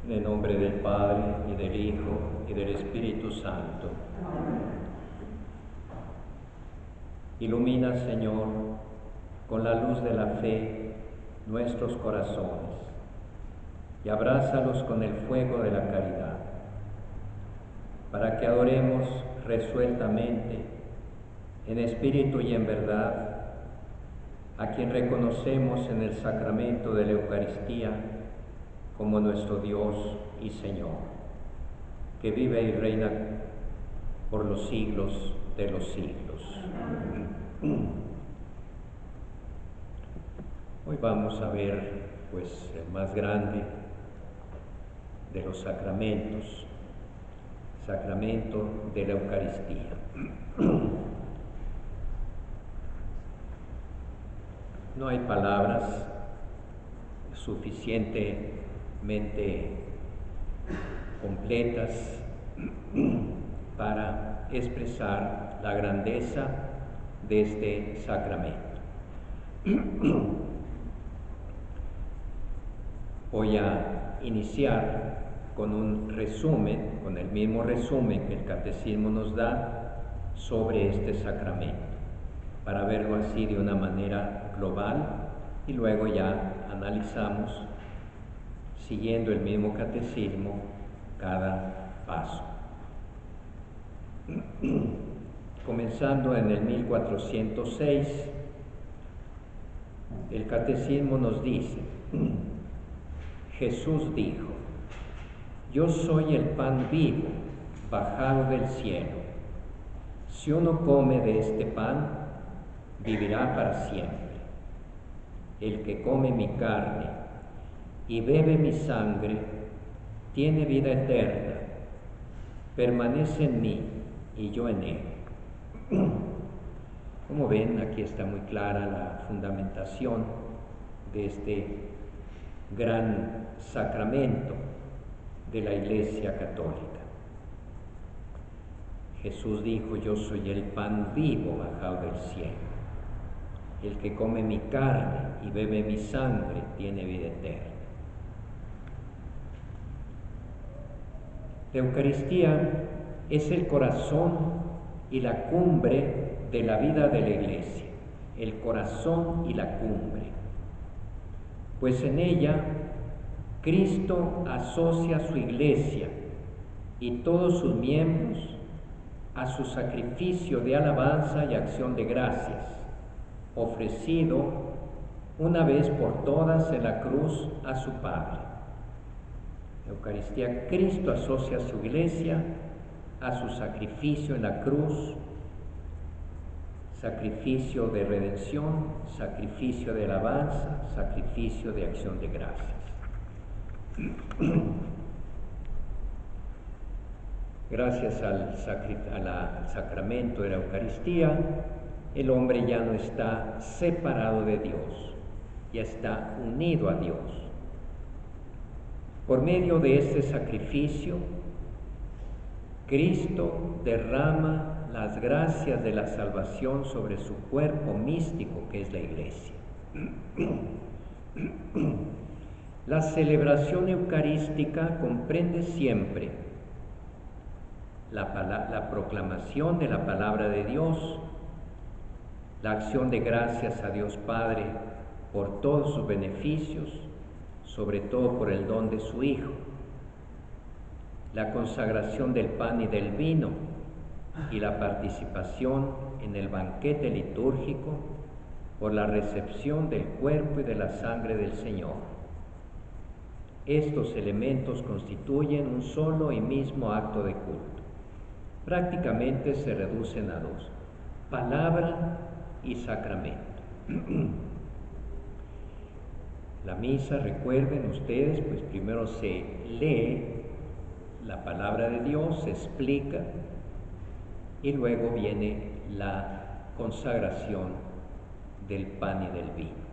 En el nombre del Padre, y del Hijo, y del Espíritu Santo. Ilumina, Señor, con la luz de la fe nuestros corazones y abrázalos con el fuego de la caridad, para que adoremos resueltamente, en espíritu y en verdad, a quien reconocemos en el sacramento de la Eucaristía como nuestro Dios y Señor, que vive y reina por los siglos de los siglos. Hoy vamos a ver, pues, el más grande de los sacramentos, sacramento de la Eucaristía. No hay palabras suficientemente completas para expresar la grandeza de este sacramento. Voy a iniciar con un resumen, con el mismo resumen que el Catecismo nos da sobre este sacramento, para verlo así de una manera global, y luego ya analizamos, siguiendo el mismo Catecismo, cada paso. Comenzando en el 1406, el Catecismo nos dice: Jesús dijo: yo soy el pan vivo bajado del cielo. Si uno come de este pan, vivirá para siempre. El que come mi carne y bebe mi sangre, tiene vida eterna, permanece en mí y yo en él. Como ven, aquí está muy clara la fundamentación de este gran sacramento de la Iglesia Católica. Jesús dijo: yo soy el pan vivo bajado del cielo. El que come mi carne y bebe mi sangre tiene vida eterna. La Eucaristía es el corazón y la cumbre de la vida de la Iglesia, el corazón y la cumbre, pues en ella Cristo asocia a su Iglesia y todos sus miembros a su sacrificio de alabanza y acción de gracias, ofrecido una vez por todas en la cruz a su Padre. La Eucaristía, Cristo asocia a su Iglesia a su sacrificio en la cruz, sacrificio de redención, sacrificio de alabanza, sacrificio de acción de gracias. Gracias al sacramento de la Eucaristía, el hombre ya no está separado de Dios, ya está unido a Dios. Por medio de este sacrificio, Cristo derrama las gracias de la salvación sobre su cuerpo místico, que es la Iglesia. La celebración eucarística comprende siempre la proclamación de la palabra de Dios, la acción de gracias a Dios Padre por todos sus beneficios, sobre todo por el don de su Hijo, la consagración del pan y del vino y la participación en el banquete litúrgico por la recepción del cuerpo y de la sangre del Señor. Estos elementos constituyen un solo y mismo acto de culto. Prácticamente se reducen a dos: palabra y sacramento. La misa, recuerden ustedes, pues primero se lee la palabra de Dios, se explica, y luego viene la consagración del pan y del vino.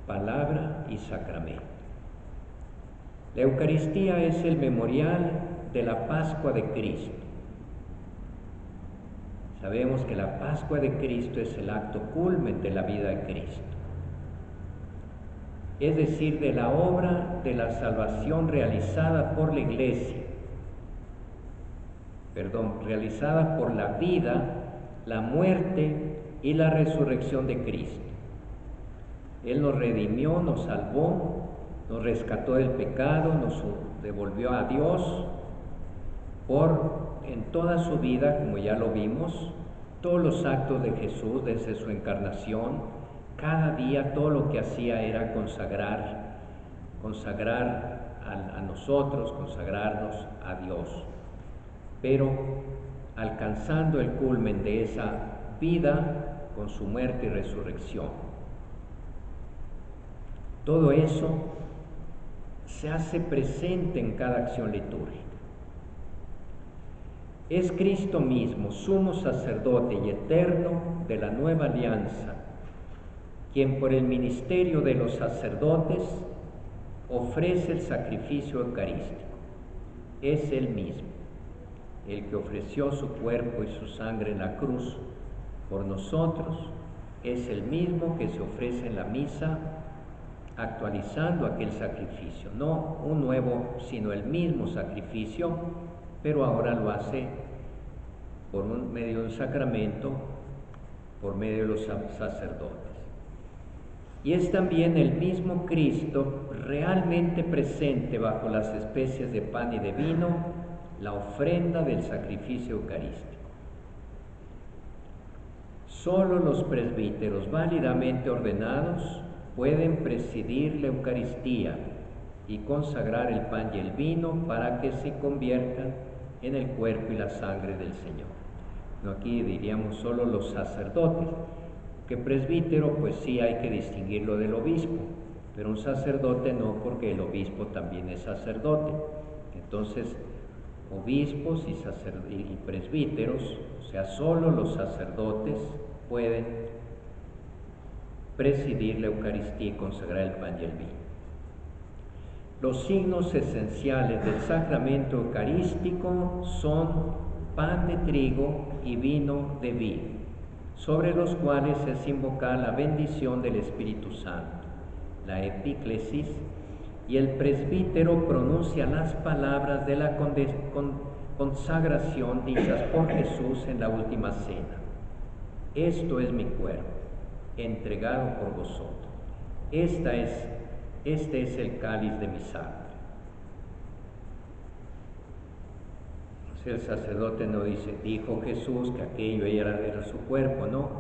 Palabra y sacramento. La Eucaristía es el memorial de la Pascua de Cristo. Sabemos que la Pascua de Cristo es el acto culmen de la vida de Cristo. es decir, de la obra de la salvación realizada por la Iglesia, realizada por la vida, la muerte y la resurrección de Cristo. Él nos redimió, nos salvó, nos rescató del pecado, nos devolvió a Dios en toda su vida, como ya lo vimos, todos los actos de Jesús desde su encarnación, cada día todo lo que hacía era consagrar a nosotros, consagrarnos a Dios. Pero alcanzando el culmen de esa vida con su muerte y resurrección. Todo eso se hace presente en cada acción litúrgica. Es Cristo mismo, sumo sacerdote y eterno de la nueva alianza, quien por el ministerio de los sacerdotes ofrece el sacrificio eucarístico. Es Él mismo, el que ofreció su cuerpo y su sangre en la cruz por nosotros, es el mismo que se ofrece en la misa, actualizando aquel sacrificio, no un nuevo, sino el mismo sacrificio, pero ahora lo hace por medio de un sacramento, por medio de los sacerdotes. Y es también el mismo Cristo realmente presente bajo las especies de pan y de vino, la ofrenda del sacrificio eucarístico. Solo los presbíteros válidamente ordenados pueden presidir la Eucaristía y consagrar el pan y el vino para que se conviertan en el cuerpo y la sangre del Señor. No, aquí diríamos solo los sacerdotes, que presbítero pues sí hay que distinguirlo del obispo, pero un sacerdote no, porque el obispo también es sacerdote. Entonces, obispos y presbíteros, o sea, solo los sacerdotes pueden presidir la Eucaristía y consagrar el pan y el vino. Los signos esenciales del sacramento eucarístico son pan de trigo y vino de vid, sobre los cuales es invocada la bendición del Espíritu Santo, la epíclesis, y el presbítero pronuncia las palabras de la consagración dichas por Jesús en la última cena. Esto es mi cuerpo, entregado por vosotros. Este es el cáliz de mi sangre. El sacerdote no dice, dijo Jesús que aquello era su cuerpo, no.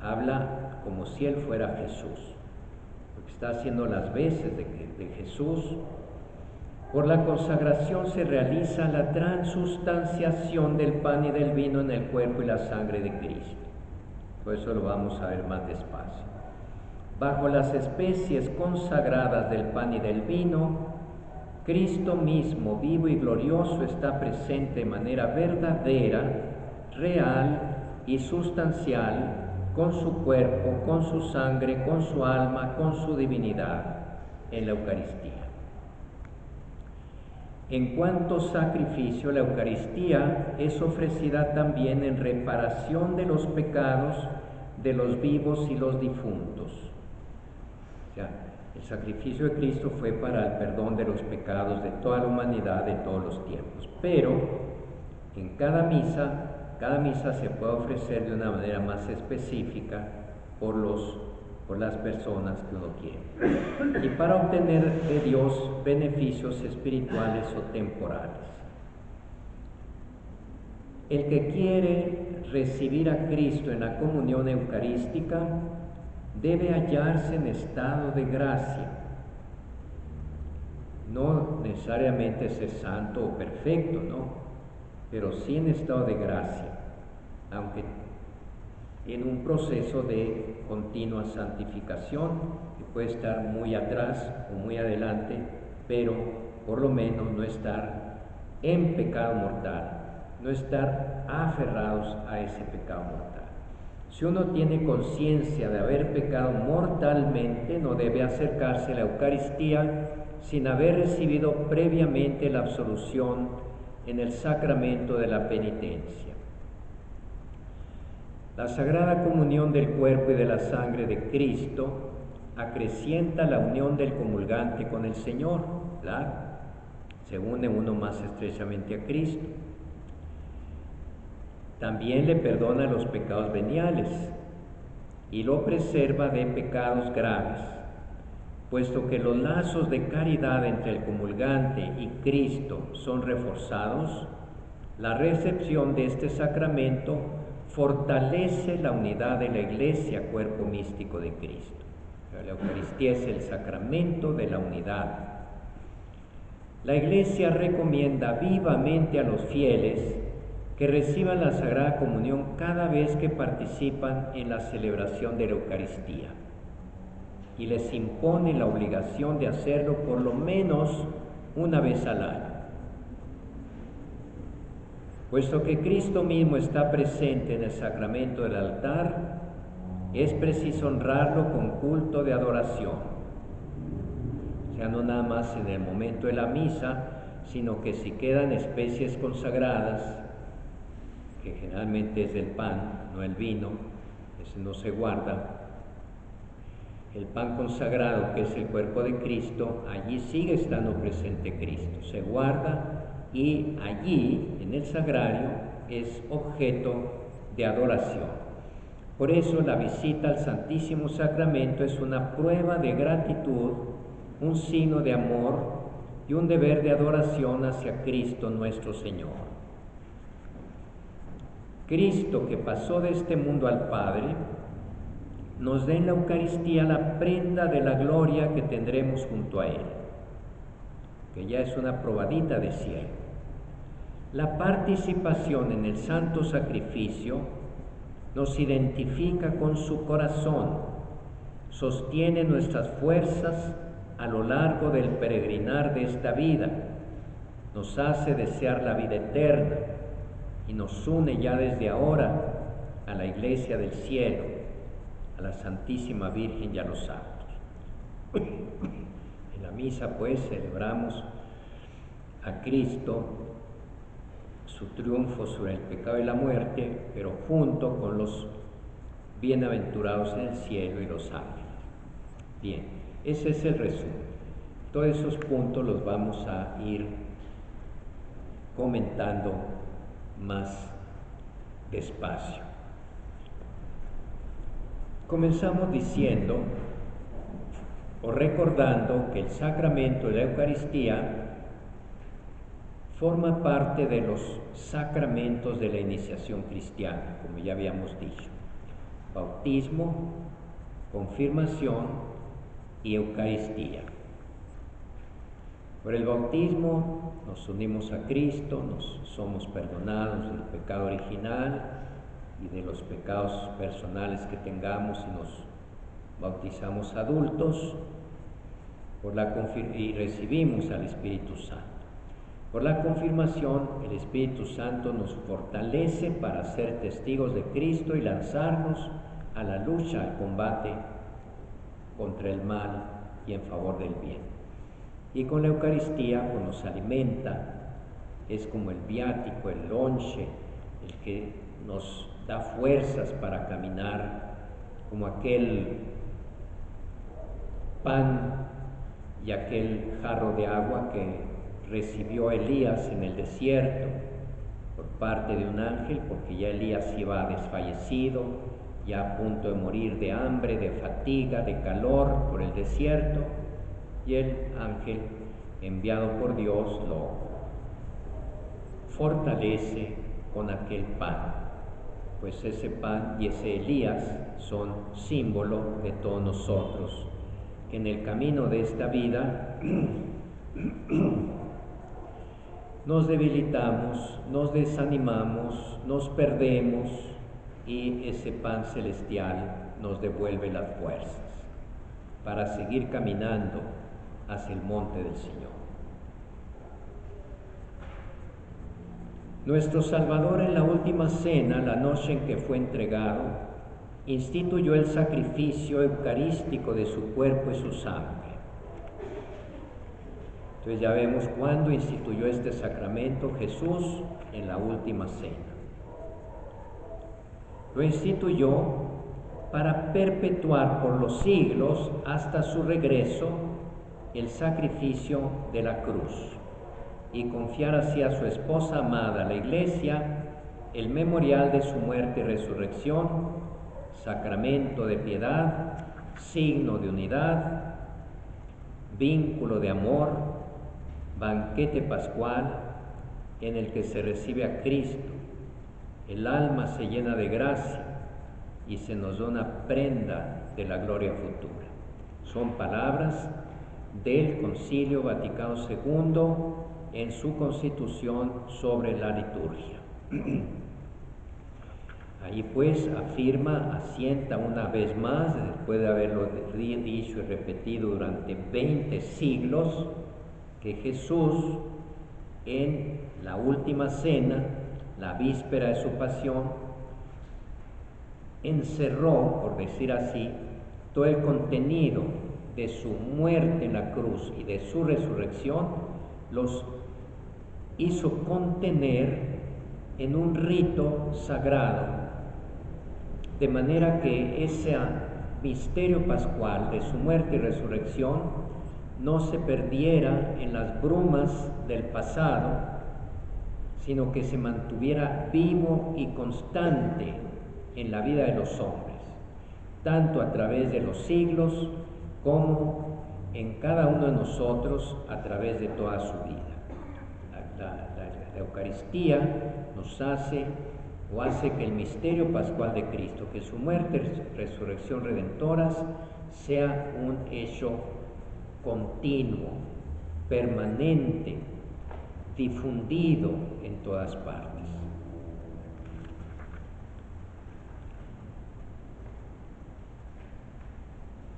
Habla como si él fuera Jesús, porque está haciendo las veces de Jesús. Por la consagración se realiza la transustanciación del pan y del vino en el cuerpo y la sangre de Cristo. Por eso lo vamos a ver más despacio. Bajo las especies consagradas del pan y del vino, Cristo mismo, vivo y glorioso, está presente de manera verdadera, real y sustancial, con su cuerpo, con su sangre, con su alma, con su divinidad, en la Eucaristía. En cuanto sacrificio, la Eucaristía es ofrecida también en reparación de los pecados de los vivos y los difuntos. O sea, el sacrificio de Cristo fue para el perdón de los pecados de toda la humanidad de todos los tiempos. Pero en cada misa se puede ofrecer de una manera más específica por las personas que uno quiere, y para obtener de Dios beneficios espirituales o temporales. El que quiere recibir a Cristo en la comunión eucarística debe hallarse en estado de gracia, no necesariamente ser santo o perfecto, no, pero sí en estado de gracia, aunque en un proceso de continua santificación, que puede estar muy atrás o muy adelante, pero por lo menos no estar en pecado mortal, no estar aferrados a ese pecado mortal. Si uno tiene conciencia de haber pecado mortalmente, no debe acercarse a la Eucaristía sin haber recibido previamente la absolución en el sacramento de la penitencia. La Sagrada Comunión del cuerpo y de la sangre de Cristo acrecienta la unión del comulgante con el Señor, claro, se une uno más estrechamente a Cristo. También le perdona los pecados veniales y lo preserva de pecados graves, puesto que los lazos de caridad entre el comulgante y Cristo son reforzados. La recepción de este sacramento fortalece la unidad de la Iglesia, cuerpo místico de Cristo. La Eucaristía es el sacramento de la unidad. La Iglesia recomienda vivamente a los fieles que reciban la Sagrada Comunión cada vez que participan en la celebración de la Eucaristía, y les impone la obligación de hacerlo por lo menos una vez al año. Puesto que Cristo mismo está presente en el sacramento del altar, es preciso honrarlo con culto de adoración. O sea, no nada más en el momento de la misa, sino que si quedan especies consagradas, que generalmente es el pan, no el vino, ese no se guarda. El pan consagrado, que es el cuerpo de Cristo, allí sigue estando presente Cristo, se guarda y allí, en el sagrario, es objeto de adoración. Por eso la visita al Santísimo Sacramento es una prueba de gratitud, un signo de amor y un deber de adoración hacia Cristo nuestro Señor. Cristo, que pasó de este mundo al Padre, nos da en la Eucaristía la prenda de la gloria que tendremos junto a Él, que ya es una probadita de cielo. La participación en el santo sacrificio nos identifica con su corazón, sostiene nuestras fuerzas a lo largo del peregrinar de esta vida, nos hace desear la vida eterna y nos une ya desde ahora a la Iglesia del cielo, a la Santísima Virgen y a los santos. En la misa, pues, celebramos a Cristo, su triunfo sobre el pecado y la muerte, pero junto con los bienaventurados en el cielo y los ángeles. Bien, ese es el resumen. Todos esos puntos los vamos a ir comentando más despacio. Comenzamos diciendo o recordando que el sacramento de la Eucaristía forma parte de los sacramentos de la iniciación cristiana, como ya habíamos dicho: bautismo, confirmación y Eucaristía. Por el bautismo nos unimos a Cristo, nos somos perdonados del pecado original y de los pecados personales que tengamos y nos bautizamos adultos, y recibimos al Espíritu Santo. Por la confirmación, el Espíritu Santo nos fortalece para ser testigos de Cristo y lanzarnos a la lucha, al combate contra el mal y en favor del bien. Y con la Eucaristía, pues, nos alimenta, es como el viático, el lonche, el que nos da fuerzas para caminar, como aquel pan y aquel jarro de agua que recibió Elías en el desierto por parte de un ángel, porque ya Elías iba desfallecido, ya a punto de morir de hambre, de fatiga, de calor por el desierto, y el ángel enviado por Dios lo fortalece con aquel pan. Pues ese pan y ese Elías son símbolo de todos nosotros, que en el camino de esta vida nos debilitamos, nos desanimamos, nos perdemos, y ese pan celestial nos devuelve las fuerzas para seguir caminando hacia el monte del Señor. Nuestro Salvador, en la última cena, la noche en que fue entregado, instituyó el sacrificio eucarístico de su cuerpo y su sangre. Entonces ya vemos cuándo instituyó este sacramento Jesús: en la última cena. Lo instituyó para perpetuar por los siglos hasta su regreso el sacrificio de la cruz y confiar así a su esposa amada, la Iglesia, el memorial de su muerte y resurrección, sacramento de piedad, signo de unidad, vínculo de amor, banquete pascual en el que se recibe a Cristo. El alma se llena de gracia y se nos da una prenda de la gloria futura. Son palabras del Concilio Vaticano II en su Constitución sobre la liturgia. Ahí pues afirma, asienta una vez más, después de haberlo dicho y repetido durante 20 siglos, que Jesús en la última cena, la víspera de su pasión, encerró, por decir así, todo el contenido de su muerte en la cruz y de su resurrección, los hizo contener en un rito sagrado, de manera que ese misterio pascual de su muerte y resurrección no se perdiera en las brumas del pasado, sino que se mantuviera vivo y constante en la vida de los hombres, tanto a través de los siglos como en cada uno de nosotros a través de toda su vida. La Eucaristía nos hace que el misterio pascual de Cristo, que su muerte y resurrección redentoras, sea un hecho continuo, permanente, difundido en todas partes.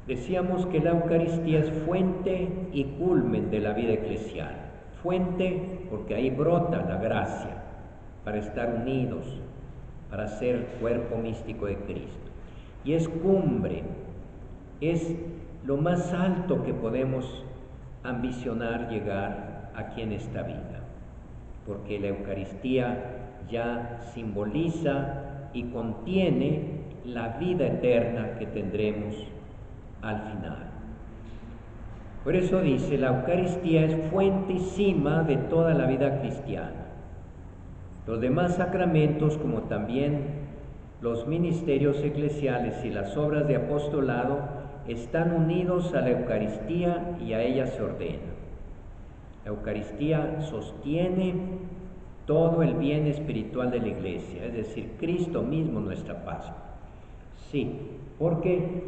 Decíamos que la Eucaristía es fuente y culmen de la vida eclesial. Fuente porque ahí brota la gracia para estar unidos, para ser cuerpo místico de Cristo. Y es cumbre, es lo más alto que podemos ambicionar llegar aquí en esta vida, porque la Eucaristía ya simboliza y contiene la vida eterna que tendremos al final. Por eso dice, la Eucaristía es fuente y cima de toda la vida cristiana. Los demás sacramentos, como también los ministerios eclesiales y las obras de apostolado, están unidos a la Eucaristía y a ella se ordena. La Eucaristía sostiene todo el bien espiritual de la Iglesia, es decir, Cristo mismo nuestra Pascua. Sí, porque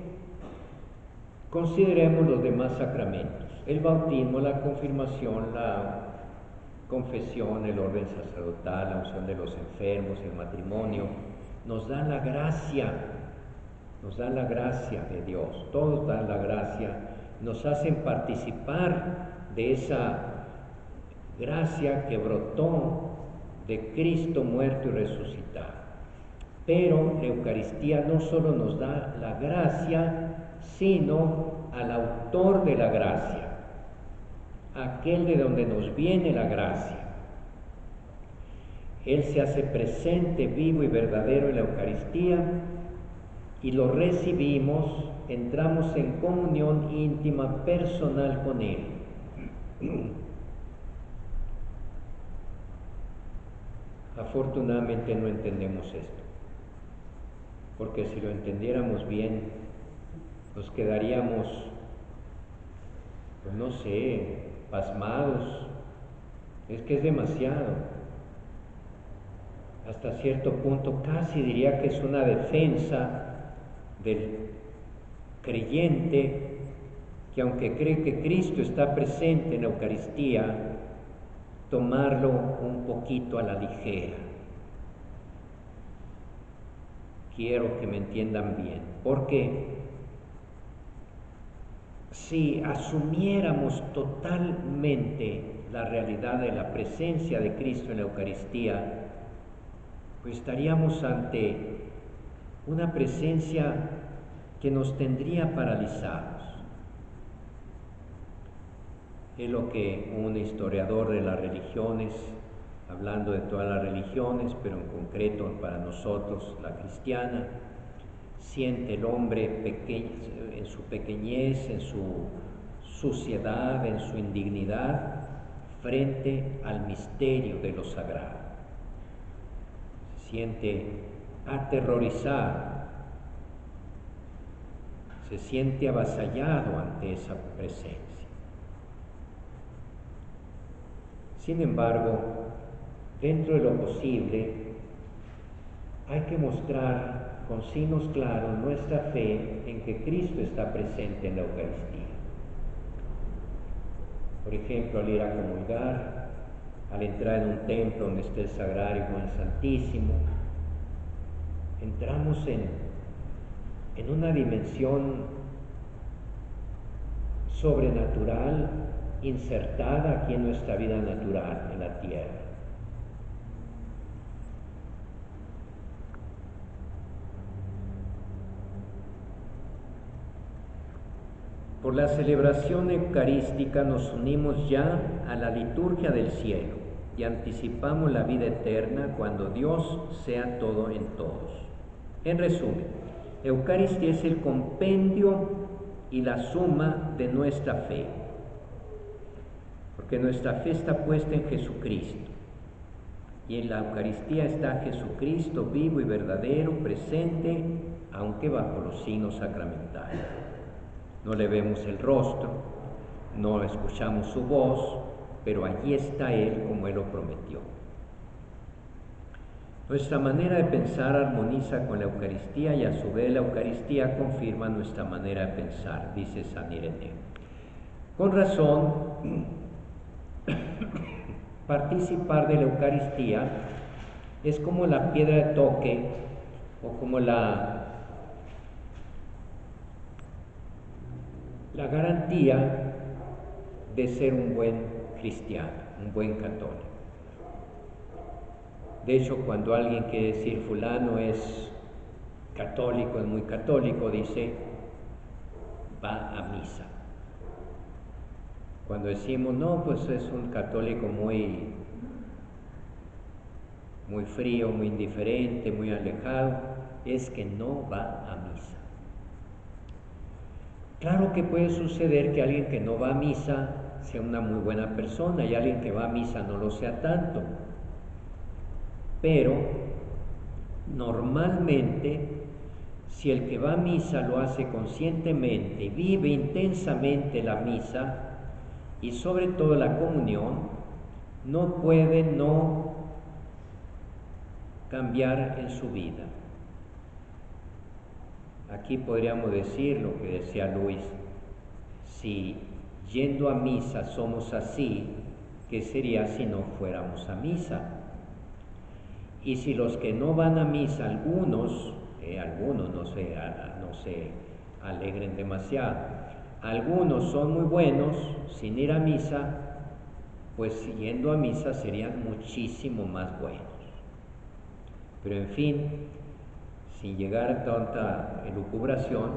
consideremos los demás sacramentos: el bautismo, la confirmación, la confesión, el orden sacerdotal, la unción de los enfermos, el matrimonio. Nos dan la gracia de Dios, todos dan la gracia, nos hacen participar de esa gracia que brotó de Cristo muerto y resucitado. Pero la Eucaristía no solo nos da la gracia, sino al autor de la gracia, aquel de donde nos viene la gracia. Él se hace presente, vivo y verdadero en la Eucaristía y lo recibimos, entramos en comunión íntima, personal con Él. Afortunadamente no entendemos esto, porque si lo entendiéramos bien, nos quedaríamos, pues no sé, pasmados. Es que es demasiado. Hasta cierto punto casi diría que es una defensa del creyente que, aunque cree que Cristo está presente en la Eucaristía, tomarlo un poquito a la ligera. Quiero que me entiendan bien, porque si asumiéramos totalmente la realidad de la presencia de Cristo en la Eucaristía, pues estaríamos ante una presencia que nos tendría paralizados. Es lo que un historiador de las religiones, hablando de todas las religiones, pero en concreto para nosotros la cristiana, siente el hombre pequeño, en su pequeñez, en su suciedad, en su indignidad, frente al misterio de lo sagrado. Se siente aterrorizado, se siente avasallado ante esa presencia. Sin embargo, dentro de lo posible, hay que mostrar con signos claros nuestra fe en que Cristo está presente en la Eucaristía. Por ejemplo, al ir a comulgar, al entrar en un templo donde esté el Sagrario con el Santísimo, entramos en una dimensión sobrenatural insertada aquí en nuestra vida natural, en la tierra. Por la celebración eucarística nos unimos ya a la liturgia del cielo y anticipamos la vida eterna cuando Dios sea todo en todos. En resumen, Eucaristía es el compendio y la suma de nuestra fe, porque nuestra fe está puesta en Jesucristo, y en la Eucaristía está Jesucristo vivo y verdadero, presente, aunque bajo los signos sacramentales. No le vemos el rostro, no escuchamos su voz, pero allí está Él como Él lo prometió. Nuestra manera de pensar armoniza con la Eucaristía y a su vez la Eucaristía confirma nuestra manera de pensar, dice San Ireneo. Con razón, participar de la Eucaristía es como la piedra de toque o como la garantía de ser un buen cristiano, un buen católico. De hecho, cuando alguien quiere decir fulano es católico, es muy católico, dice va a misa. Cuando decimos no, pues es un católico muy frío, muy indiferente, muy alejado, es que no va a misa. Claro que puede suceder que alguien que no va a misa sea una muy buena persona y alguien que va a misa no lo sea tanto. Pero normalmente, si el que va a misa lo hace conscientemente, vive intensamente la misa y sobre todo la comunión, no puede no cambiar en su vida. Aquí podríamos decir lo que decía Luis: si yendo a misa somos así, ¿qué sería si no fuéramos a misa? Y si los que no van a misa, algunos no se alegren demasiado, algunos son muy buenos sin ir a misa, pues yendo a misa serían muchísimo más buenos. Pero en fin, sin llegar a tanta elucubración,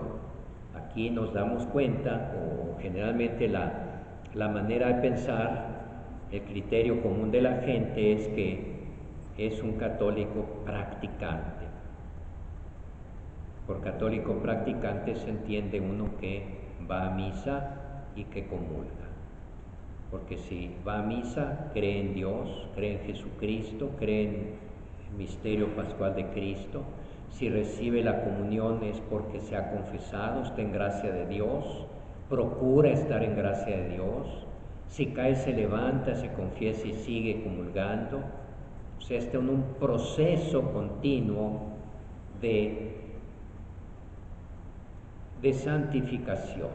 aquí nos damos cuenta, o generalmente la manera de pensar, el criterio común de la gente es que es un católico practicante. Por católico practicante se entiende uno que va a misa y que comulga. Porque si va a misa, cree en Dios, cree en Jesucristo, cree en el misterio pascual de Cristo. Si recibe la comunión es porque se ha confesado, está en gracia de Dios, procura estar en gracia de Dios. Si cae, se levanta, se confiesa y sigue comulgando. O sea, está en un proceso continuo de santificación.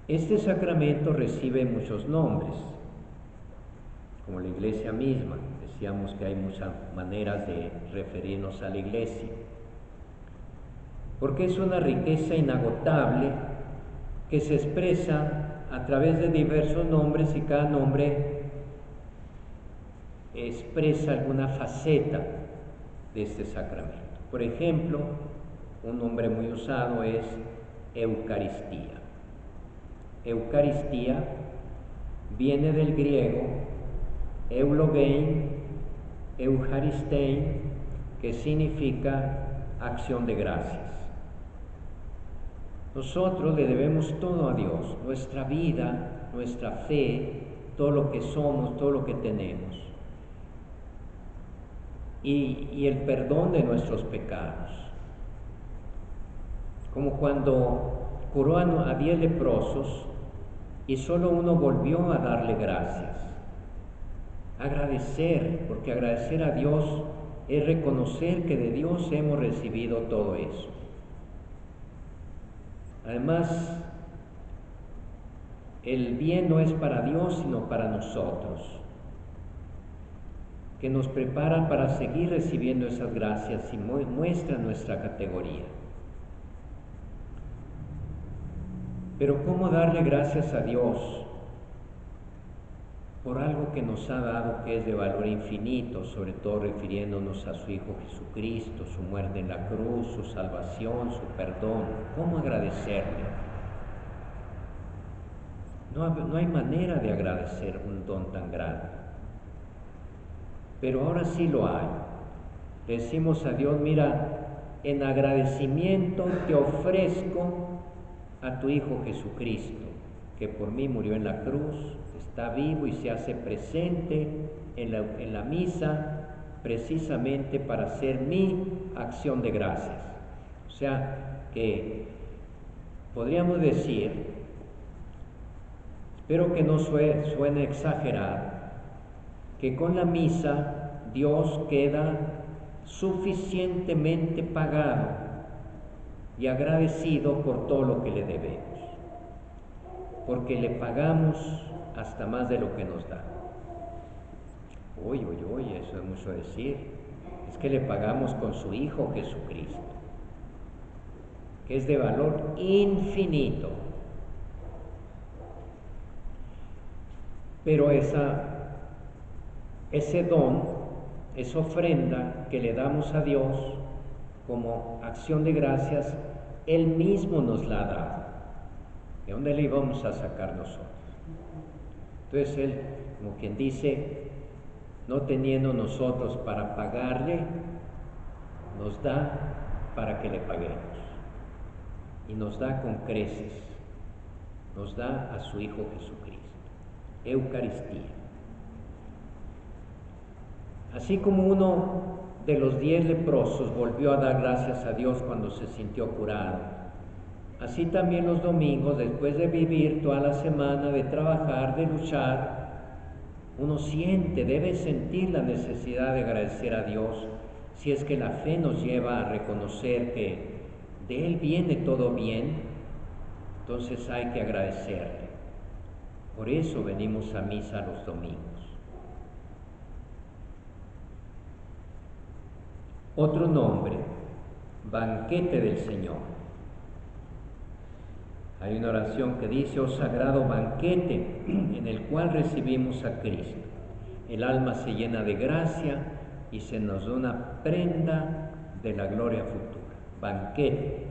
Este sacramento recibe muchos nombres, como la Iglesia misma. Decíamos que hay muchas maneras de referirnos a la Iglesia, porque es una riqueza inagotable que se expresa a través de diversos nombres y cada nombre expresa alguna faceta de este sacramento. Por ejemplo, un nombre muy usado es Eucaristía. Eucaristía viene del griego eulogein, Eucharistein, que significa acción de gracias. Nosotros le debemos todo a Dios, nuestra vida, nuestra fe, todo lo que somos, todo lo que tenemos, y el perdón de nuestros pecados. Como cuando curó a 10 leprosos y solo uno volvió a darle gracias. Agradecer, porque agradecer a Dios es reconocer que de Dios hemos recibido todo eso. Además, el bien no es para Dios, sino para nosotros, que nos prepara para seguir recibiendo esas gracias y muestra nuestra categoría. Pero ¿cómo darle gracias a Dios por algo que nos ha dado, que es de valor infinito, sobre todo refiriéndonos a su Hijo Jesucristo, su muerte en la cruz, su salvación, su perdón? ¿Cómo agradecerle? No hay manera de agradecer un don tan grande. Pero ahora sí lo hay. Le decimos a Dios: mira, en agradecimiento te ofrezco a tu Hijo Jesucristo, que por mí murió en la cruz, está vivo y se hace presente en la misa, precisamente para hacer mi acción de gracias. O sea, que podríamos decir, espero que no suene exagerado, que con la misa Dios queda suficientemente pagado y agradecido por todo lo que le debemos, porque le pagamos hasta más de lo que nos da. Uy, eso es mucho decir. Es que le pagamos con su Hijo Jesucristo, que es de valor infinito. Pero ese don, esa ofrenda que le damos a Dios como acción de gracias, Él mismo nos la ha dado. ¿De dónde le íbamos a sacar nosotros? Entonces Él, como quien dice, no teniendo nosotros para pagarle, nos da para que le paguemos. Y nos da con creces, nos da a su Hijo Jesucristo. Eucaristía. Así como uno de los 10 leprosos volvió a dar gracias a Dios cuando se sintió curado, así también los domingos, después de vivir toda la semana, de trabajar, de luchar, uno debe sentir la necesidad de agradecer a Dios, si es que la fe nos lleva a reconocer que de Él viene todo bien. Entonces hay que agradecerle. Por eso venimos a misa los domingos. Otro nombre, banquete del Señor. Hay una oración que dice: oh sagrado banquete en el cual recibimos a Cristo. El alma se llena de gracia y se nos da una prenda de la gloria futura. Banquete.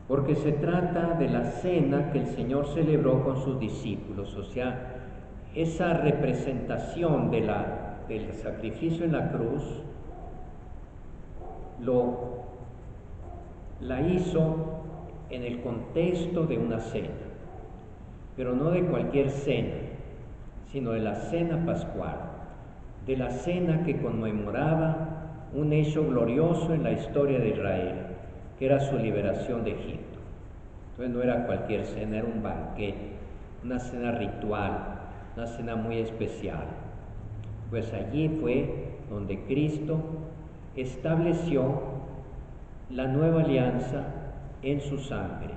Porque se trata de la cena que el Señor celebró con sus discípulos, o sea, esa representación del sacrificio en la cruz la hizo en el contexto de una cena, pero no de cualquier cena, sino de la cena pascual, de la cena que conmemoraba un hecho glorioso en la historia de Israel, que era su liberación de Egipto. Entonces no era cualquier cena, era un banquete, una cena ritual, una cena muy especial. Pues allí fue donde Cristo estableció la nueva alianza en su sangre,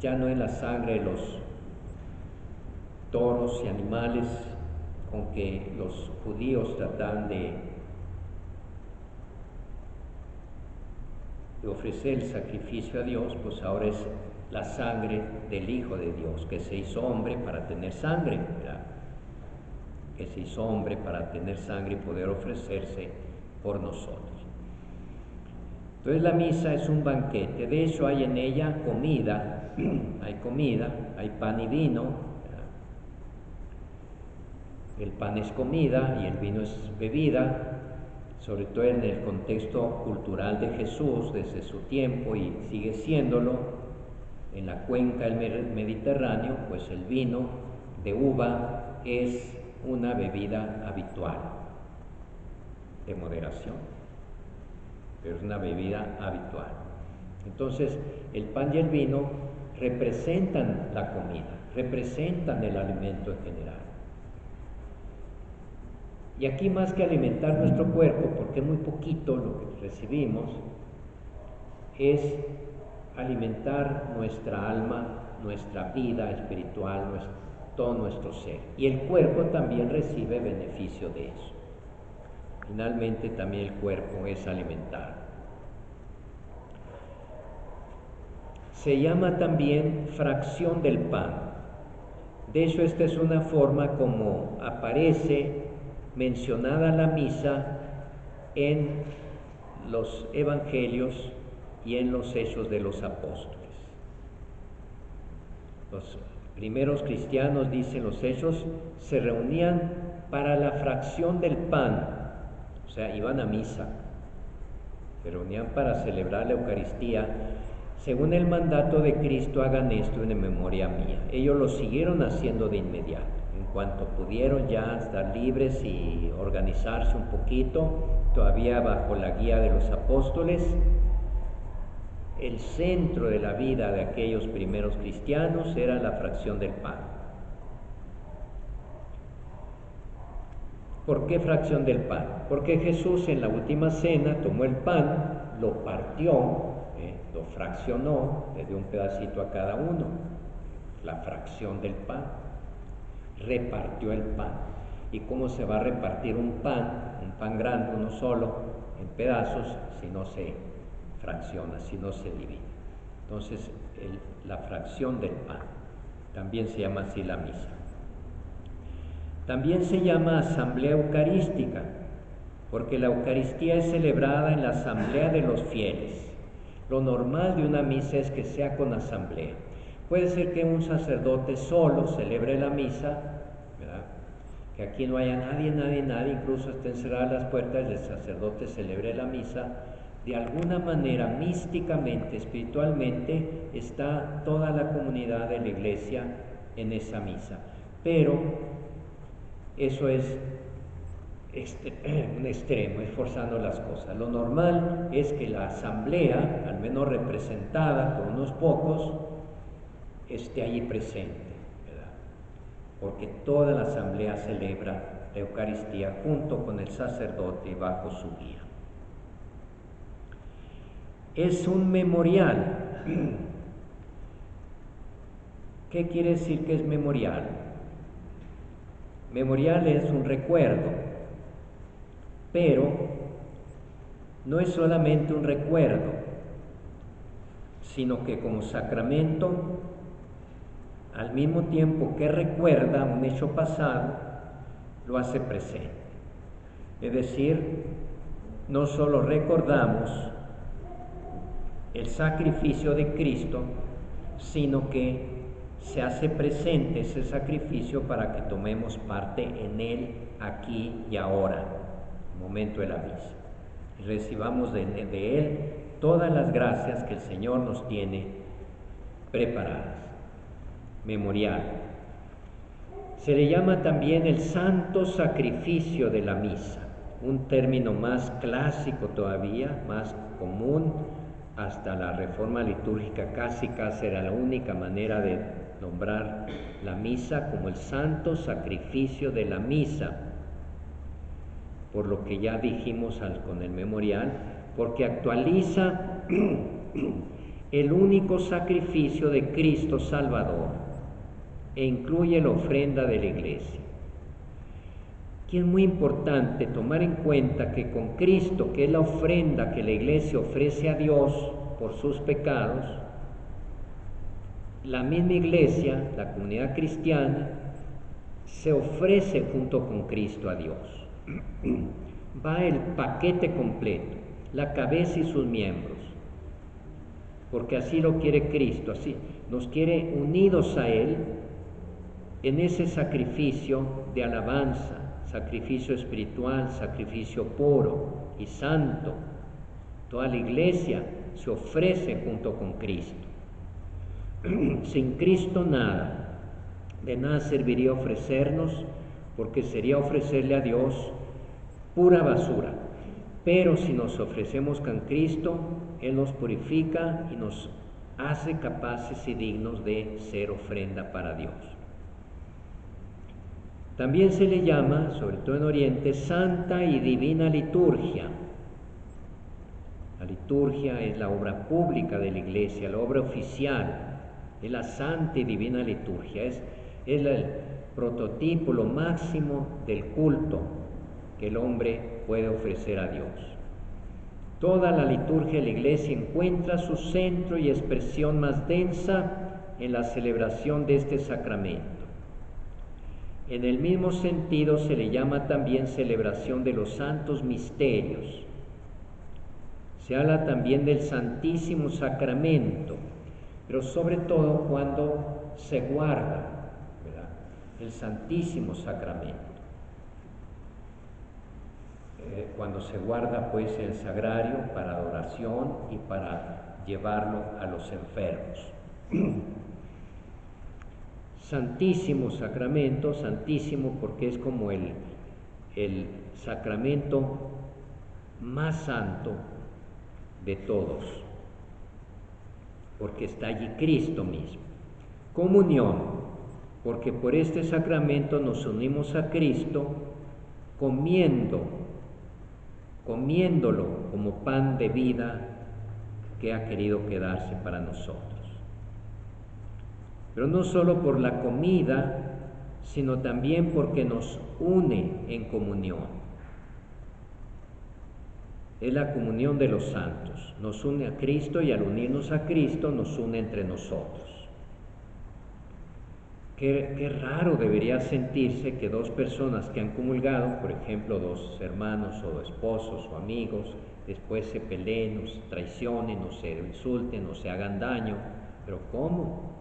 ya no en la sangre de los toros y animales con que los judíos tratan de ofrecer el sacrificio a Dios, pues ahora es la sangre del Hijo de Dios, que se hizo hombre para tener sangre, ¿verdad? Que se hizo hombre para tener sangre y poder ofrecerse por nosotros. Entonces la misa es un banquete, de hecho hay en ella comida, hay pan y vino, ¿verdad? El pan es comida y el vino es bebida, sobre todo en el contexto cultural de Jesús desde su tiempo, y sigue siéndolo en la cuenca del Mediterráneo. Pues el vino de uva es una bebida habitual, de moderación, pero es una bebida habitual. Entonces, el pan y el vino representan la comida, representan el alimento en general. Y aquí, más que alimentar nuestro cuerpo, porque es muy poquito lo que recibimos, es alimentar nuestra alma, nuestra vida espiritual, todo nuestro ser. Y el cuerpo también recibe beneficio de eso. Finalmente, también el cuerpo es alimentado. Se llama también fracción del pan. De hecho, esta es una forma como aparece mencionada la misa en los evangelios y en los hechos de los apóstoles. Los primeros cristianos, dicen los hechos, se reunían para la fracción del pan, o sea, iban a misa, se reunían para celebrar la Eucaristía. Según el mandato de Cristo, hagan esto en memoria mía. Ellos lo siguieron haciendo de inmediato. En cuanto pudieron ya estar libres y organizarse un poquito, todavía bajo la guía de los apóstoles, el centro de la vida de aquellos primeros cristianos era la fracción del pan. ¿Por qué fracción del pan? Porque Jesús en la última cena tomó el pan, lo partió, lo fraccionó, le dio un pedacito a cada uno, la fracción del pan. Repartió el pan. ¿Y cómo se va a repartir un pan grande, uno solo, en pedazos, si no se fracciona, si no se divide? Entonces, la fracción del pan, también se llama así la misa. También se llama asamblea eucarística, porque la Eucaristía es celebrada en la asamblea de los fieles. Lo normal de una misa es que sea con asamblea. Puede ser que un sacerdote solo celebre la misa, ¿verdad? Que aquí no haya nadie, incluso estén cerradas las puertas, el sacerdote celebre la misa. De alguna manera, místicamente, espiritualmente, está toda la comunidad de la iglesia en esa misa. Pero eso es un extremo, es forzando las cosas. Lo normal es que la asamblea, al menos representada por unos pocos, esté allí presente, ¿verdad? Porque toda la asamblea celebra la Eucaristía junto con el sacerdote bajo su guía. Es un memorial. ¿Qué quiere decir que es memorial? Memorial es un recuerdo, pero no es solamente un recuerdo, sino que como sacramento, al mismo tiempo que recuerda un hecho pasado, lo hace presente. Es decir, no solo recordamos el sacrificio de Cristo, sino que se hace presente ese sacrificio para que tomemos parte en él aquí y ahora, en el momento de la misa, y recibamos de él todas las gracias que el Señor nos tiene preparadas. Memorial. Se le llama también el santo sacrificio de la misa, un término más clásico todavía, más común. Hasta la reforma litúrgica casi era la única manera de nombrar la misa como el santo sacrificio de la misa, por lo que ya dijimos con el memorial, porque actualiza el único sacrificio de Cristo Salvador e incluye la ofrenda de la Iglesia. Aquí es muy importante tomar en cuenta que con Cristo, que es la ofrenda que la Iglesia ofrece a Dios por sus pecados, la misma Iglesia, la comunidad cristiana, se ofrece junto con Cristo a Dios. Va el paquete completo, la cabeza y sus miembros, porque así lo quiere Cristo, así nos quiere unidos a Él en ese sacrificio de alabanza, sacrificio espiritual, sacrificio puro y santo. Toda la iglesia se ofrece junto con Cristo. Sin Cristo nada, de nada serviría ofrecernos, porque sería ofrecerle a Dios pura basura. Pero si nos ofrecemos con Cristo, Él nos purifica y nos hace capaces y dignos de ser ofrenda para Dios. También se le llama, sobre todo en Oriente, Santa y Divina Liturgia. La liturgia es la obra pública de la Iglesia, la obra oficial, es la Santa y Divina Liturgia, es el prototipo, lo máximo del culto que el hombre puede ofrecer a Dios. Toda la liturgia de la Iglesia encuentra su centro y expresión más densa en la celebración de este sacramento. En el mismo sentido se le llama también celebración de los santos misterios. Se habla también del Santísimo Sacramento, pero sobre todo cuando se guarda, ¿verdad?, el Santísimo Sacramento. Cuando se guarda pues el sagrario para adoración y para llevarlo a los enfermos. Santísimo Sacramento, santísimo porque es como el sacramento más santo de todos, porque está allí Cristo mismo. Comunión, porque por este sacramento nos unimos a Cristo comiéndolo como pan de vida que ha querido quedarse para nosotros. Pero no solo por la comida, sino también porque nos une en comunión. Es la comunión de los santos, nos une a Cristo y al unirnos a Cristo nos une entre nosotros. Qué raro debería sentirse que dos personas que han comulgado, por ejemplo, dos hermanos o esposos o amigos, después se peleen, o se traicionen, o se insulten, o se hagan daño. Pero ¿cómo?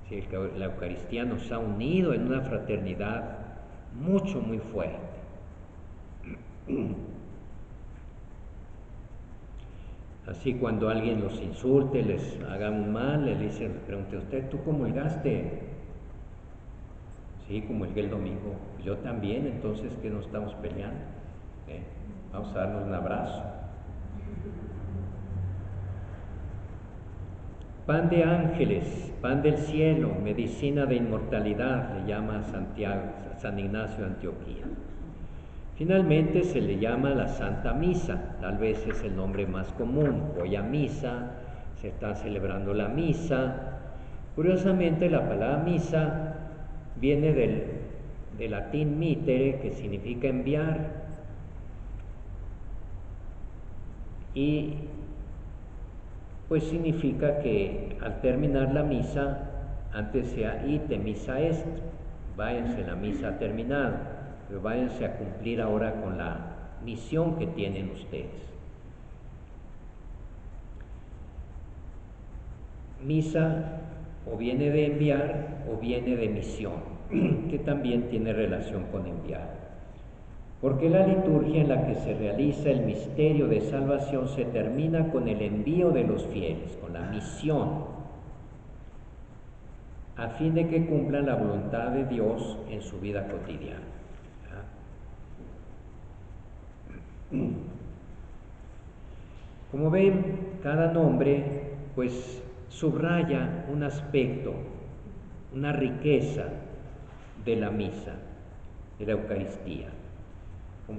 Si la Eucaristía nos ha unido en una fraternidad muy fuerte. Así cuando alguien los insulte, les haga un mal, le pregunte, ¿usted tú comulgaste? Sí, comulgué el domingo. Yo también, entonces, ¿qué nos estamos peleando? Vamos a darnos un abrazo. Pan de ángeles, pan del cielo, medicina de inmortalidad, le llama San Ignacio de Antioquía. Finalmente se le llama la Santa Misa, tal vez es el nombre más común. Voy a misa, se está celebrando la misa. Curiosamente la palabra misa viene del latín mitere, que significa enviar, y pues significa que al terminar la misa, antes sea ite missa est, váyanse, la misa ha terminado, pero váyanse a cumplir ahora con la misión que tienen ustedes. Misa o viene de enviar o viene de misión, que también tiene relación con enviar. Porque la liturgia en la que se realiza el misterio de salvación se termina con el envío de los fieles, con la misión, a fin de que cumplan la voluntad de Dios en su vida cotidiana. Como ven, cada nombre pues subraya un aspecto, una riqueza de la misa, de la Eucaristía.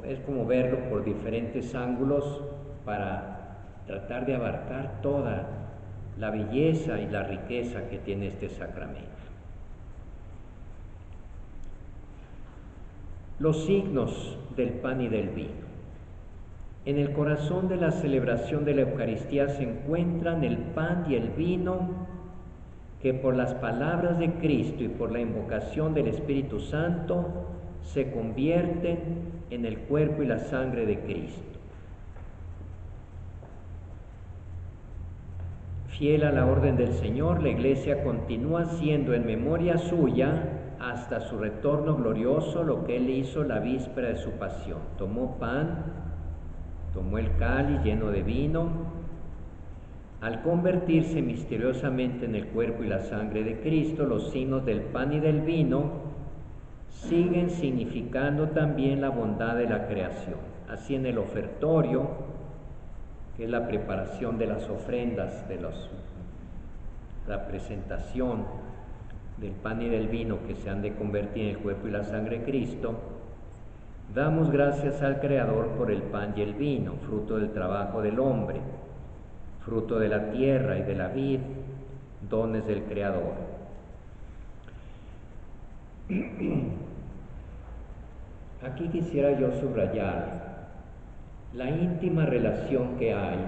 Es como verlo por diferentes ángulos para tratar de abarcar toda la belleza y la riqueza que tiene este sacramento. Los signos del pan y del vino. En el corazón de la celebración de la Eucaristía se encuentran el pan y el vino que por las palabras de Cristo y por la invocación del Espíritu Santo se convierten en el cuerpo y la sangre de Cristo. Fiel a la orden del Señor, la Iglesia continúa siendo en memoria suya hasta su retorno glorioso lo que Él hizo la víspera de su pasión. Tomó pan, tomó el cáliz lleno de vino. Al convertirse misteriosamente en el cuerpo y la sangre de Cristo, los signos del pan y del vino siguen significando también la bondad de la creación. Así en el ofertorio, que es la preparación de las ofrendas, la presentación del pan y del vino que se han de convertir en el cuerpo y la sangre de Cristo, damos gracias al Creador por el pan y el vino, fruto del trabajo del hombre, fruto de la tierra y de la vid, dones del Creador. Aquí quisiera yo subrayar la íntima relación que hay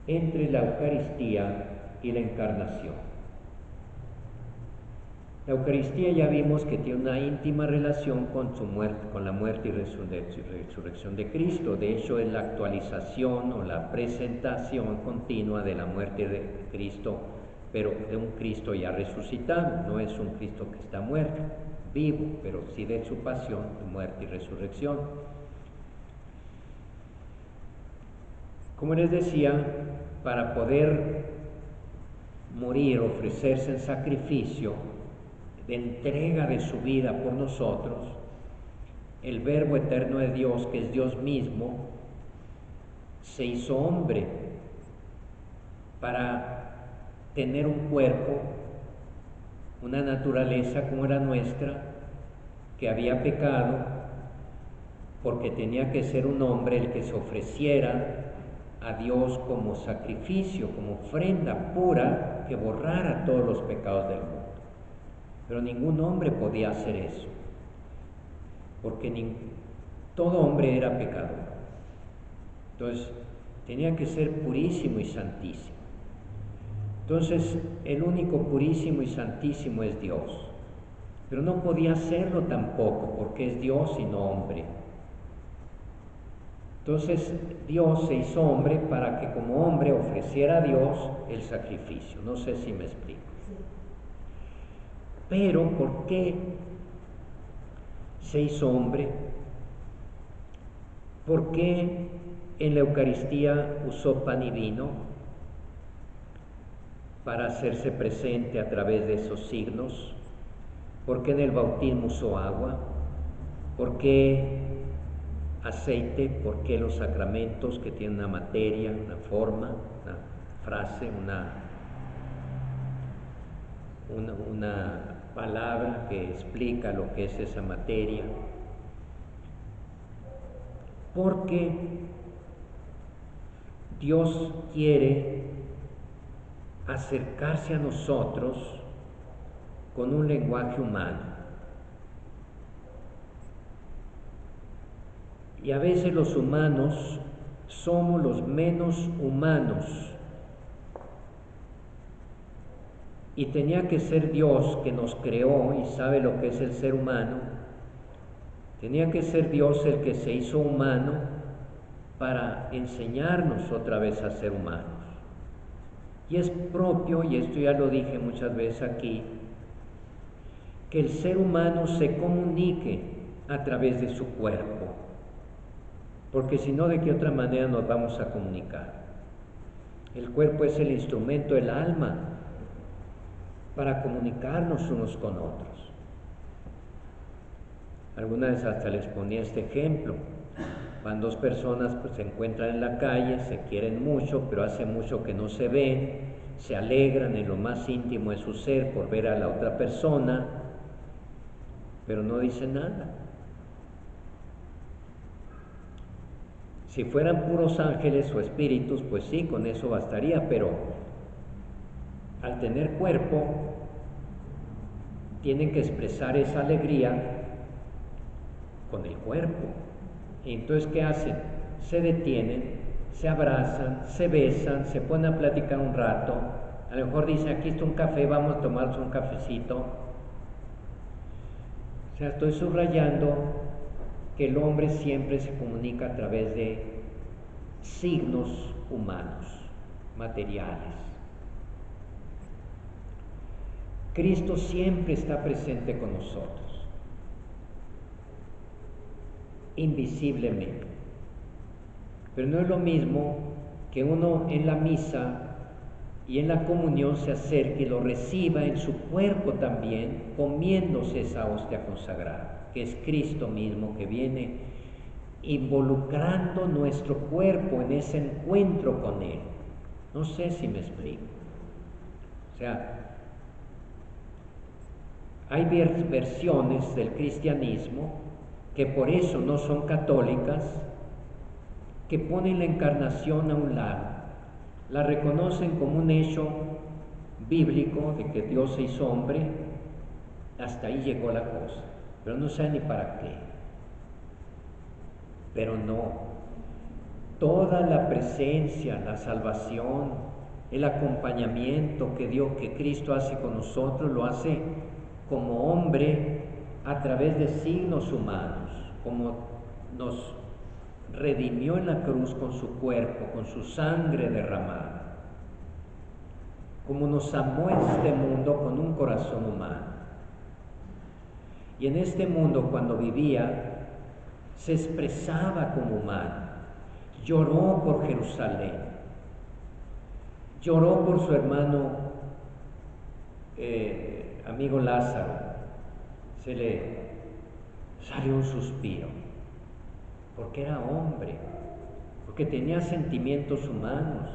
entre la Eucaristía y la Encarnación. La Eucaristía ya vimos que tiene una íntima relación con su muerte, con la muerte y resurrección de Cristo. De hecho, es la actualización o la presentación continua de la muerte de Cristo, pero de un Cristo ya resucitado. No es un Cristo que está muerto, vivo, pero sí de su pasión, muerte y resurrección. Como les decía, para poder morir, ofrecerse en sacrificio, de entrega de su vida por nosotros, el Verbo eterno de Dios, que es Dios mismo, se hizo hombre para tener un cuerpo, una naturaleza como la nuestra, que había pecado, porque tenía que ser un hombre el que se ofreciera a Dios como sacrificio, como ofrenda pura que borrara todos los pecados del mundo. Pero ningún hombre podía hacer eso, porque todo hombre era pecador. Entonces, tenía que ser purísimo y santísimo. Entonces, el único purísimo y santísimo es Dios, pero no podía hacerlo tampoco, porque es Dios y no hombre. Entonces, Dios se hizo hombre para que como hombre ofreciera a Dios el sacrificio. No sé si me explico. Pero, ¿por qué se hizo hombre? ¿Por qué en la Eucaristía usó pan y vino para hacerse presente a través de esos signos? ¿Por qué en el bautismo usó agua? ¿Por qué aceite? ¿Por qué los sacramentos que tienen una materia, una forma, una frase, una palabra que explica lo que es esa materia? Porque Dios quiere acercarse a nosotros con un lenguaje humano. Y a veces los humanos somos los menos humanos. Y tenía que ser Dios, que nos creó y sabe lo que es el ser humano, tenía que ser Dios el que se hizo humano para enseñarnos otra vez a ser humanos. Y es propio, y esto ya lo dije muchas veces aquí, que el ser humano se comunique a través de su cuerpo, porque si no, ¿de qué otra manera nos vamos a comunicar? El cuerpo es el instrumento del alma para comunicarnos unos con otros. Alguna vez hasta les ponía este ejemplo. Van dos personas, pues, se encuentran en la calle, se quieren mucho, pero hace mucho que no se ven, se alegran en lo más íntimo de su ser por ver a la otra persona, pero no dicen nada. Si fueran puros ángeles o espíritus, pues sí, con eso bastaría, pero al tener cuerpo, tienen que expresar esa alegría con el cuerpo. Y entonces, ¿qué hacen? Se detienen, se abrazan, se besan, se ponen a platicar un rato. A lo mejor dicen, aquí está un café, vamos a tomarnos un cafecito. O sea, estoy subrayando que el hombre siempre se comunica a través de signos humanos, materiales. Cristo siempre está presente con nosotros, invisiblemente. Pero no es lo mismo que uno en la misa y en la comunión se acerque y lo reciba en su cuerpo también, comiéndose esa hostia consagrada, que es Cristo mismo, que viene involucrando nuestro cuerpo en ese encuentro con Él. No sé si me explico. O sea, hay versiones del cristianismo que por eso no son católicas, que ponen la encarnación a un lado, la reconocen como un hecho bíblico de que Dios se hizo hombre, hasta ahí llegó la cosa, pero no saben ni para qué. Pero no, toda la presencia, la salvación, el acompañamiento que Cristo hace con nosotros, lo hace como hombre a través de signos humanos, como nos redimió en la cruz con su cuerpo, con su sangre derramada, como nos amó en este mundo con un corazón humano. Y en este mundo, cuando vivía, se expresaba como humano. Lloró por Jerusalén, lloró por su hermano amigo Lázaro, se le salió un suspiro, porque era hombre, porque tenía sentimientos humanos,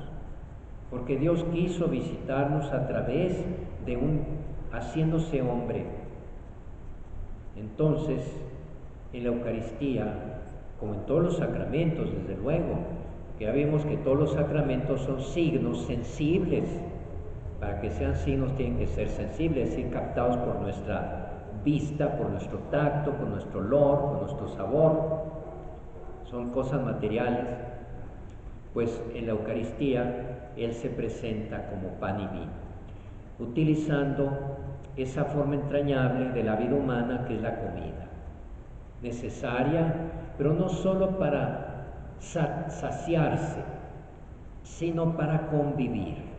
porque Dios quiso visitarnos a través de haciéndose hombre. Entonces, en la Eucaristía, como en todos los sacramentos, desde luego, que ya vimos que todos los sacramentos son signos sensibles. Para que sean signos tienen que ser sensibles, es decir, captados por nuestra vista, por nuestro tacto, por nuestro olor, por nuestro sabor. Son cosas materiales. Pues en la Eucaristía Él se presenta como pan y vino, utilizando esa forma entrañable de la vida humana que es la comida, necesaria, pero no solo para saciarse, sino para convivir.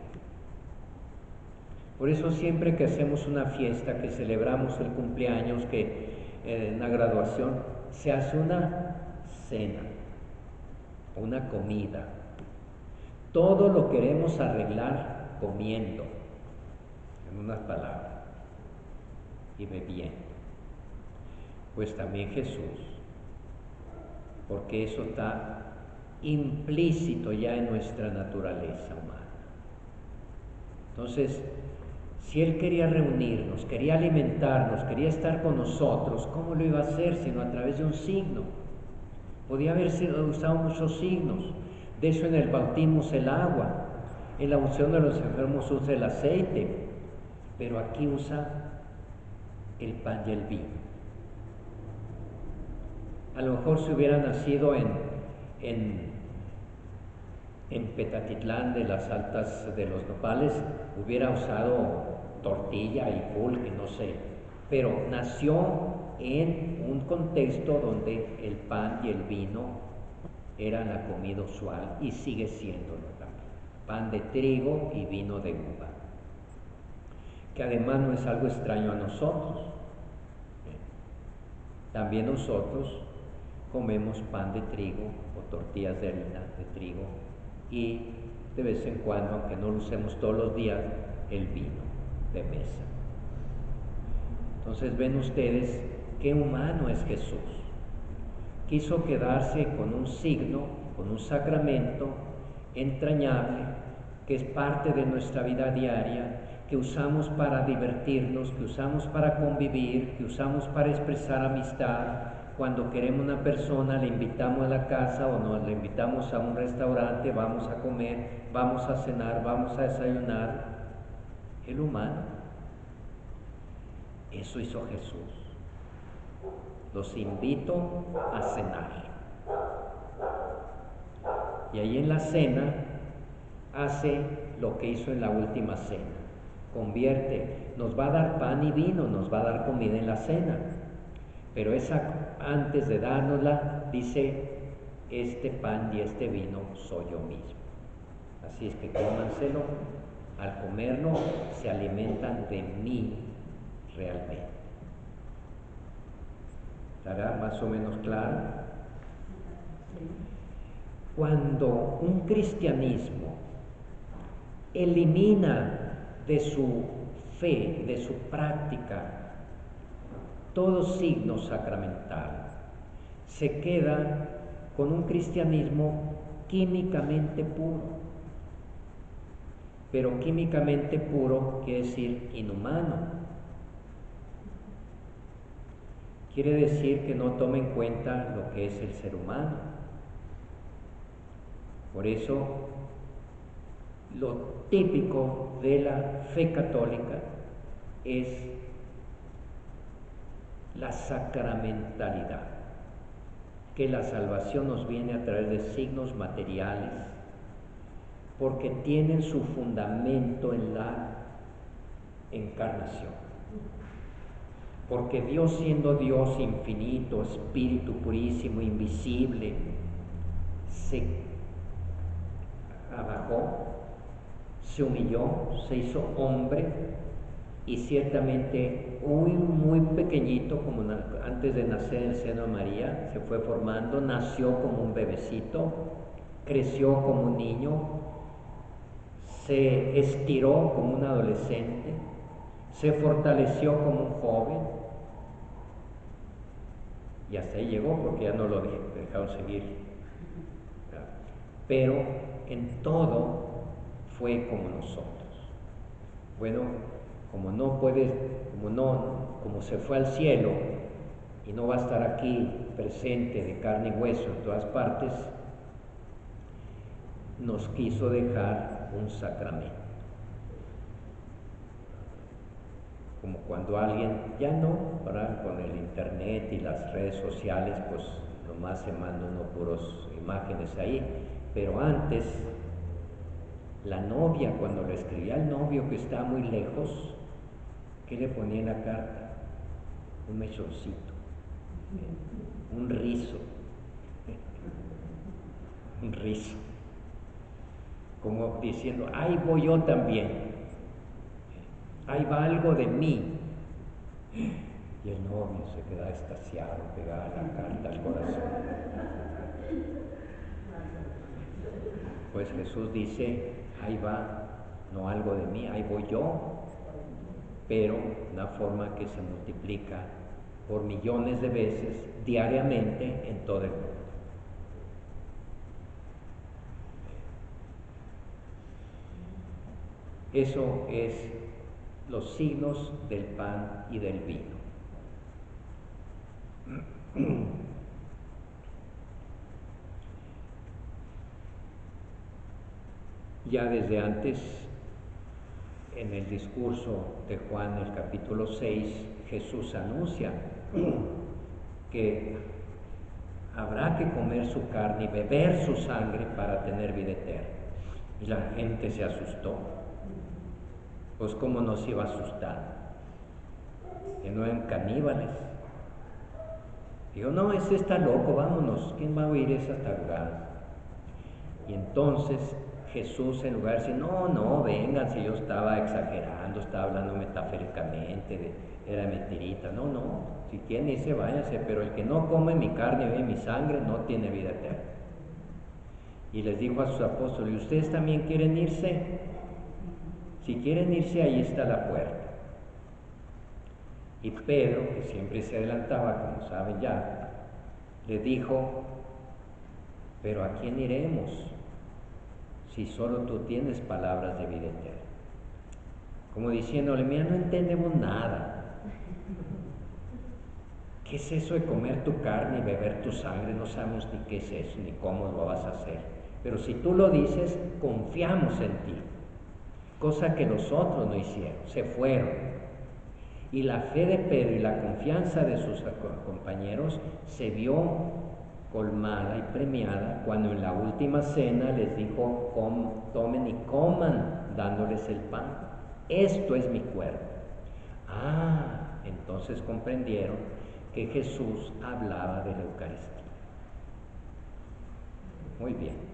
Por eso siempre que hacemos una fiesta, que celebramos el cumpleaños, que en la graduación, se hace una cena, una comida. Todo lo queremos arreglar comiendo, en unas palabras, y bebiendo. Pues también Jesús, porque eso está implícito ya en nuestra naturaleza humana. Entonces, si Él quería reunirnos, quería alimentarnos, quería estar con nosotros, ¿cómo lo iba a hacer sino a través de un signo? Podía haber usado muchos signos. De eso en el bautismo usa el agua, en la unción de los enfermos usa el aceite, pero aquí usa el pan y el vino. A lo mejor si hubiera nacido en Petatitlán de las Altas de los Nopales, hubiera usado tortilla y pulque, no sé, pero nació en un contexto donde el pan y el vino era la comida usual y sigue siéndolo también. Pan de trigo y vino de uva, que además no es algo extraño a nosotros. También nosotros comemos pan de trigo o tortillas de harina de trigo y de vez en cuando, aunque no lo usemos todos los días, el vino de mesa. Entonces ven ustedes qué humano es Jesús. Quiso quedarse con un signo, con un sacramento entrañable, que es parte de nuestra vida diaria, que usamos para divertirnos, que usamos para convivir, que usamos para expresar amistad. Cuando queremos una persona, le invitamos a la casa o nos le invitamos a un restaurante, vamos a comer, vamos a cenar, vamos a desayunar. El humano. Eso hizo Jesús. Los invito a cenar. Y ahí en la cena hace lo que hizo en la última cena. Nos va a dar pan y vino, nos va a dar comida en la cena. Pero antes de dárnosla, dice, este pan y este vino soy yo mismo. Así es que cómanselo, al comerlo se alimentan de mí, realmente. ¿Estará más o menos claro? Cuando un cristianismo elimina de su fe, de su práctica, todo signo sacramental, se queda con un cristianismo químicamente puro. Pero químicamente puro quiere decir inhumano. Quiere decir que no toma en cuenta lo que es el ser humano. Por eso, lo típico de la fe católica es la sacramentalidad, que la salvación nos viene a través de signos materiales, porque tienen su fundamento en la encarnación. Porque Dios, siendo Dios infinito, Espíritu purísimo, invisible, se abajó, se humilló, se hizo hombre, y ciertamente muy pequeñito, como antes de nacer en el seno de María, se fue formando, nació como un bebecito, creció como un niño, se estiró como un adolescente, se fortaleció como un joven, y hasta ahí llegó porque ya no lo dejaron seguir. Pero en todo fue como nosotros. Bueno, como se fue al cielo y no va a estar aquí presente de carne y hueso en todas partes, nos quiso dejar un sacramento. Como cuando alguien, ya no, ¿verdad? Con el internet y las redes sociales, pues nomás se manda uno puras imágenes ahí, pero antes, la novia, cuando le escribía al novio que estaba muy lejos, ¿qué le ponía en la carta? Un mechoncito, un rizo, un rizo, como diciendo, ahí voy yo también, ahí va algo de mí. Y el novio se queda extasiado, pegada la carta al corazón. Pues Jesús dice, ahí va, no algo de mí, ahí voy yo, pero una forma que se multiplica por millones de veces diariamente en todo el mundo. Eso es los signos del pan y del vino. Ya desde antes, en el discurso de Juan, el capítulo 6, Jesús anuncia que habrá que comer su carne y beber su sangre para tener vida eterna. Y la gente se asustó. Pues cómo nos iba a asustar, que no eran caníbales. Digo, no, ese está loco, vámonos, ¿quién va a oír esa tarugada? Y entonces Jesús, en lugar de decir, no, vengan, si yo estaba exagerando, estaba hablando metafóricamente, era mentirita, no, si quieren irse, váyanse, pero el que no come mi carne y bebe mi sangre no tiene vida eterna. Y les dijo a sus apóstoles, ¿y ustedes también quieren irse? Si quieren irse, ahí está la puerta. Y Pedro, que siempre se adelantaba, como saben ya, le dijo, pero ¿a quién iremos si solo tú tienes palabras de vida eterna? Como diciéndole, mira, no entendemos nada. ¿Qué es eso de comer tu carne y beber tu sangre? No sabemos ni qué es eso, ni cómo lo vas a hacer. Pero si tú lo dices, confiamos en ti. Cosa que los otros no hicieron, se fueron. Y la fe de Pedro y la confianza de sus compañeros se vio colmada y premiada cuando en la última cena les dijo, tomen y coman, dándoles el pan. Esto es mi cuerpo. Entonces comprendieron que Jesús hablaba de la Eucaristía. Muy bien.